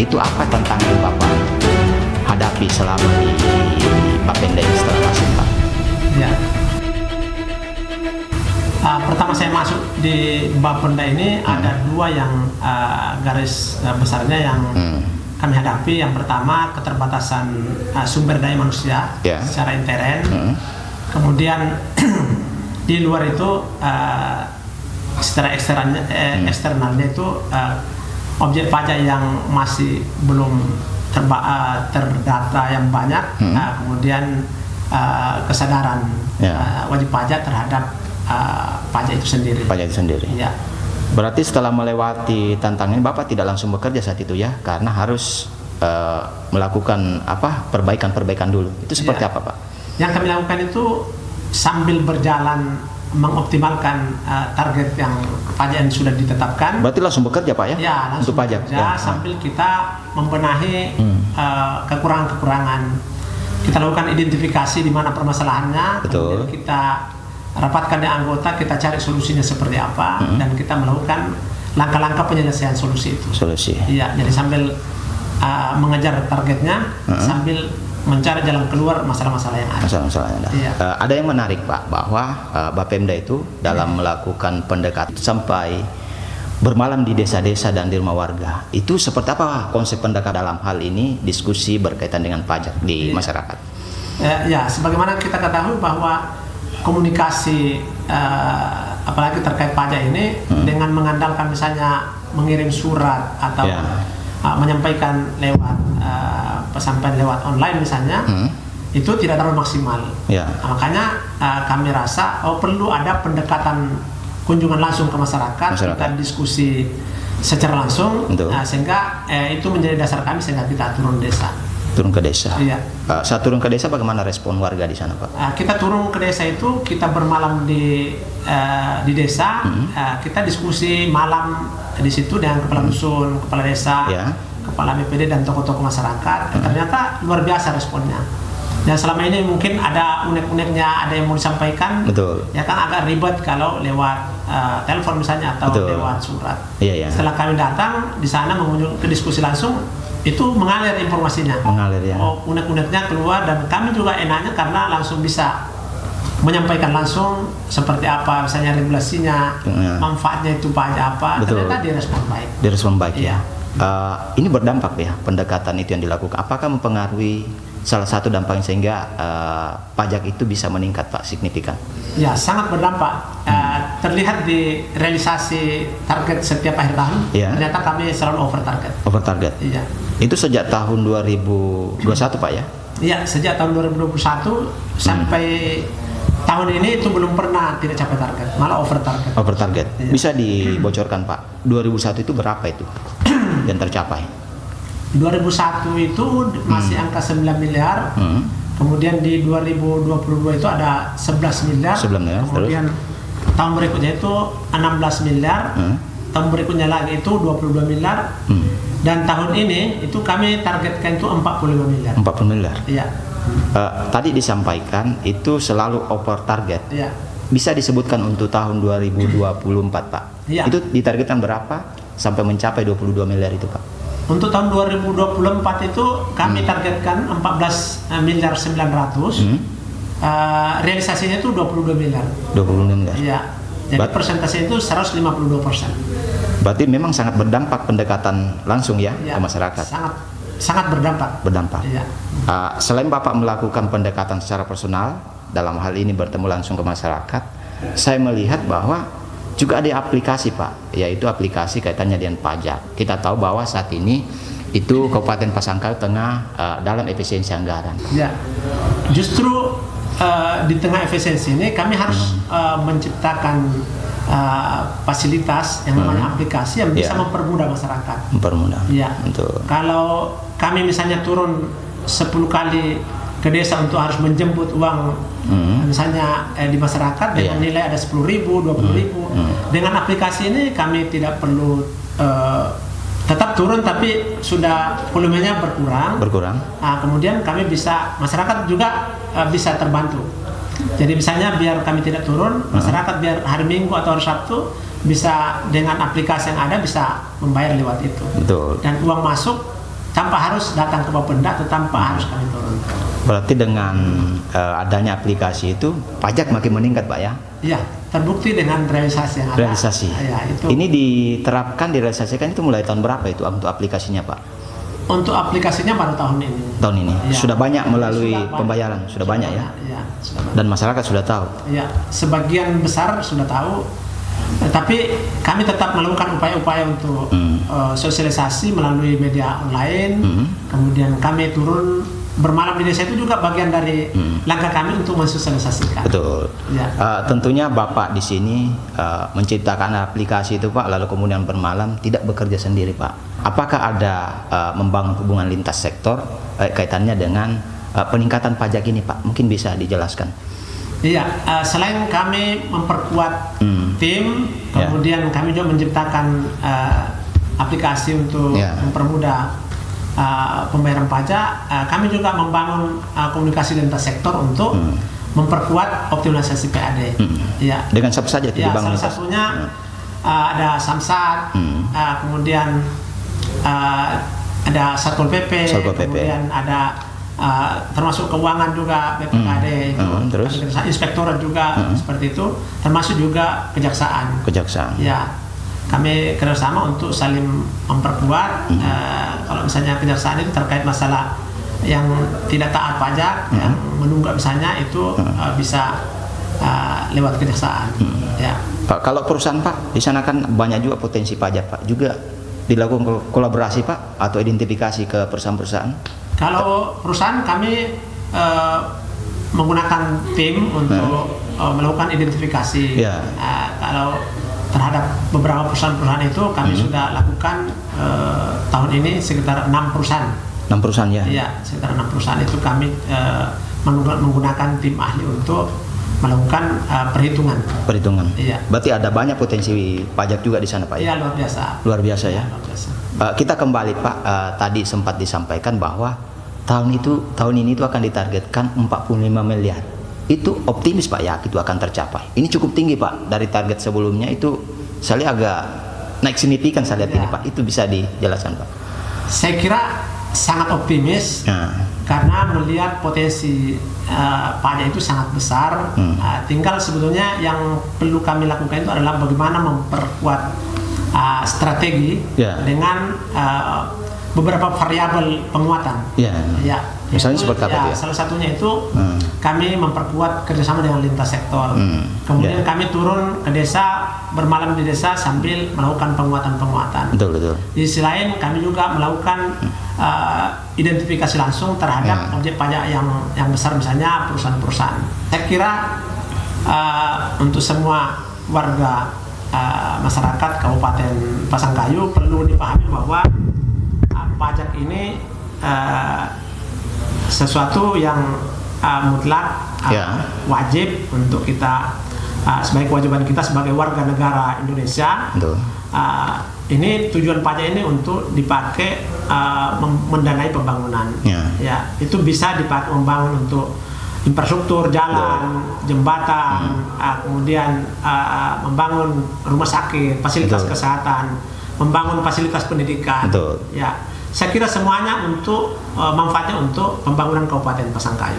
Itu apa tantangan yang Bapak hadapi selama di Bapenda ini setelah masuk, Pak? Ya. Pertama saya masuk di Bapenda ini ada dua yang garis besarnya yang kami hadapi. Yang pertama keterbatasan sumber daya manusia secara intern. Kemudian di luar itu secara eksternalnya itu objek pajak yang masih belum terdata yang banyak, kemudian kesadaran wajib pajak terhadap pajak itu sendiri. Pajak itu sendiri. Ya. Berarti setelah melewati tantangan ini, Bapak tidak langsung bekerja saat itu ya, karena harus melakukan perbaikan dulu. Itu seperti apa, Pak? Yang kami lakukan itu sambil berjalan mengoptimalkan target yang pajak yang sudah ditetapkan. Berarti langsung bekerja, Pak ya? Ya, langsung untuk pajak. Bekerja, sambil kita membenahi kekurangan-kekurangan. Kita lakukan identifikasi di mana permasalahannya. Betul. Kemudian kita rapatkan di anggota, kita cari solusinya seperti apa, dan kita melakukan langkah-langkah penyelesaian solusi itu. Solusi. Iya, jadi sambil mengejar targetnya, sambil mencari jalan keluar masalah-masalah yang ada. Masalah-masalah yang ada. Iya. Ada yang menarik, Pak, bahwa Bapemda itu dalam melakukan pendekatan sampai bermalam di desa-desa dan di rumah warga. Itu seperti apa konsep pendekatan dalam hal ini, diskusi berkaitan dengan pajak di masyarakat? Ya, sebagaimana kita ketahui bahwa komunikasi apalagi terkait pajak ini dengan mengandalkan misalnya mengirim surat atau menyampaikan lewat pesampaian lewat online misalnya, itu tidak terlalu maksimal. Makanya kami rasa perlu ada pendekatan kunjungan langsung ke masyarakat. Kita diskusi secara langsung, sehingga itu menjadi dasar kami sehingga kita turun desa. Turun ke desa. Iya. Saat turun ke desa, bagaimana respon warga di sana, Pak? Kita turun ke desa itu, kita bermalam di desa, kita diskusi malam di situ dengan kepala dusun, kepala desa, kepala BPD dan tokoh-tokoh masyarakat. Ternyata luar biasa responnya. Dan selama ini mungkin ada unek-uneknya, ada yang mau disampaikan. Betul. Ya kan agak ribet kalau lewat telepon misalnya atau lewat surat. Setelah kami datang di sana mengunjung ke diskusi langsung, itu mengalir informasinya. Mengalir, ya. Unek-uneknya keluar, dan kami juga enaknya karena langsung bisa menyampaikan langsung seperti apa misalnya regulasinya, manfaatnya itu pajak apa. Ternyata direspon baik. Direspon baik. Iya. Ini berdampak ya, pendekatan itu yang dilakukan. Apakah mempengaruhi salah satu dampaknya sehingga pajak itu bisa meningkat, Pak, signifikan? Ya, sangat berdampak. Terlihat di realisasi target setiap akhir tahun. Ternyata kami selalu over target. Over target. Iya. Itu sejak tahun 2021, Pak ya? Iya, sejak tahun 2021 sampai tahun ini itu belum pernah tidak capai target, malah over target. Over target. Iya. Bisa dibocorkan, Pak, 2001 itu berapa itu yang tercapai? 2001 itu masih angka 9 miliar. Kemudian di 2022 itu ada 11 miliar. Kemudian tahun berikutnya itu 16 miliar. Tahun berikutnya lagi itu 22 miliar. Dan tahun ini itu kami targetkan itu 45 miliar. 40 miliar. Iya. Tadi disampaikan itu selalu over target. Iya. Bisa disebutkan untuk tahun 2024, Pak? Iya. Itu ditargetkan berapa sampai mencapai 22 miliar itu, Pak? Untuk tahun 2024 itu kami targetkan 14 miliar 900. Realisasinya itu 22 miliar. 22 miliar. Iya. Jadi persentase itu 152%. Berarti memang sangat berdampak pendekatan langsung ya, ke masyarakat. Sangat berdampak. Berdampak. Iya. Selain Bapak melakukan pendekatan secara personal, dalam hal ini bertemu langsung ke masyarakat, saya melihat bahwa juga ada aplikasi, Pak, yaitu aplikasi kaitannya dengan pajak. Kita tahu bahwa saat ini itu Kabupaten Pasangkayu tengah dalam efisiensi anggaran. Ya, justru di tengah efisiensi ini kami harus menciptakan fasilitas yang namanya aplikasi yang bisa mempermudah masyarakat. Mempermudah. Ya. Betul. Kalau kami misalnya turun 10 kali ke desa untuk harus menjemput uang misalnya di masyarakat dengan nilai ada 10.000, 20.000. Dengan aplikasi ini kami tidak perlu tetap turun, tapi sudah volumenya berkurang. Kemudian kami bisa, masyarakat juga bisa terbantu. Jadi misalnya biar kami tidak turun, masyarakat biar hari Minggu atau hari Sabtu bisa dengan aplikasi yang ada bisa membayar lewat itu. Betul. Dan uang masuk tanpa harus datang ke Bapenda atau tanpa harus kami turun. Berarti dengan adanya aplikasi itu pajak makin meningkat Pak ya? Iya, terbukti dengan realisasi yang ada. Realisasi. Ya, itu. Ini diterapkan, direalisasikan itu mulai tahun berapa itu untuk aplikasinya Pak? Untuk aplikasinya baru tahun ini. Tahun ini Ya. sudah banyak melalui Sudah pembayaran, sudah banyak ya? Iya, sudah banyak. Dan masyarakat sudah tahu. Ya, sebagian besar sudah tahu. Tapi kami tetap melakukan upaya-upaya untuk sosialisasi melalui media online. Kemudian kami turun bermalam di desa, itu juga bagian dari langkah kami untuk mensosialisasikan. Betul. Ya. Tentunya Bapak di sini menciptakan aplikasi itu Pak, lalu kemudian bermalam, tidak bekerja sendiri Pak. Apakah ada membangun hubungan lintas sektor kaitannya dengan peningkatan pajak ini Pak? Mungkin bisa dijelaskan. Iya, selain kami memperkuat tim, kemudian kami juga menciptakan aplikasi untuk mempermudah pembayaran pajak. Kami juga membangun komunikasi lintas sektor untuk memperkuat optimalisasi PAD. Ya. Dengan siapa saja itu dibangun? Salah satunya ada Samsat, kemudian ada Satpol PP, kemudian ada termasuk keuangan juga BPKD, terus inspektorat juga seperti itu, termasuk juga kejaksaan. Ya, kami kerjasama untuk saling memperkuat. Kalau misalnya kejaksaan itu terkait masalah yang tidak taat pajak, yang menunggak misalnya, itu bisa lewat kejaksaan. Ya. Pak, kalau perusahaan Pak, di sana kan banyak juga potensi pajak Pak, juga dilakukan kolaborasi Pak atau identifikasi ke perusahaan-perusahaan? Kalau perusahaan kami menggunakan tim untuk melakukan identifikasi. Kalau terhadap beberapa perusahaan-perusahaan itu kami sudah lakukan tahun ini sekitar 6 perusahaan. 6 perusahaan ya? Iya, sekitar 6 perusahaan itu kami menggunakan tim ahli untuk melakukan perhitungan. Iya. Berarti ada banyak potensi pajak juga di sana Pak ya? Iya, luar biasa. Luar biasa ya? Luar biasa. Kita kembali Pak, tadi sempat disampaikan bahwa tahun ini itu akan ditargetkan 45 miliar. Itu optimis Pak ya, itu akan tercapai. Ini cukup tinggi Pak, dari target sebelumnya itu saya lihat agak naik signifikan saya lihat ini Pak. Itu bisa dijelaskan Pak? Saya kira sangat optimis karena melihat potensi pajak itu sangat besar. Tinggal sebetulnya yang perlu kami lakukan itu adalah bagaimana memperkuat strategi dengan beberapa variabel penguatan. Misalnya seperti apa? Salah satunya itu kami memperkuat kerjasama dengan lintas sektor. Kemudian kami turun ke desa, bermalam di desa sambil melakukan penguatan-penguatan. Betul. Di sisi lain kami juga melakukan identifikasi langsung terhadap objek pajak yang besar, misalnya perusahaan-perusahaan. Saya kira untuk semua warga masyarakat Kabupaten Pasangkayu perlu dipahami bahwa pajak ini sesuatu yang mutlak, wajib untuk kita, sebagai kewajiban kita sebagai warga negara Indonesia. Ini tujuan pajak ini untuk dipakai mendanai pembangunan. Itu bisa dipakai membangun untuk infrastruktur, jalan, jembatan, kemudian membangun rumah sakit, fasilitas kesehatan, membangun fasilitas pendidikan. Ya, saya kira semuanya untuk manfaatnya untuk pembangunan Kabupaten Pasangkayu.